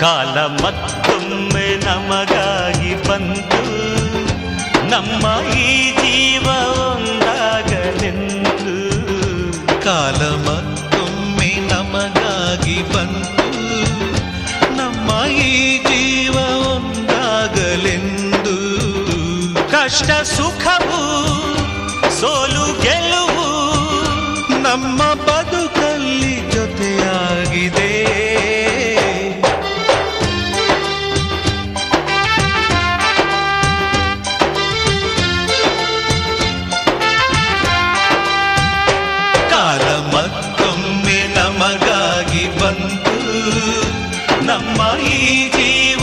ಕಾಲ ಮತ್ತೊಮ್ಮೆ ನಮಗಾಗಿ ಬಂತು, ನಮ್ಮ ಈ ಜೀವ ಒಂದಾಗಲೆಂದು. ಕಾಲ ಮತ್ತೊಮ್ಮೆ ನಮಗಾಗಿ ಬಂತು, ನಮ್ಮ ಈ ಜೀವ ಒಂದಾಗಲೆಂದು. ಕಷ್ಟ ಸುಖವು ಸೋಲು ಗೆಲುವು ನಮ್ಮ ಬದುಕಲ್ಲಿ ಜೊತೆಯಾಗಿದೆ. ಕಾಲ ಮತ್ತೊಮ್ಮೆ ನಮಗಾಗಿ ಬಂತು, ನಮ್ಮ ಈ ಜೀವ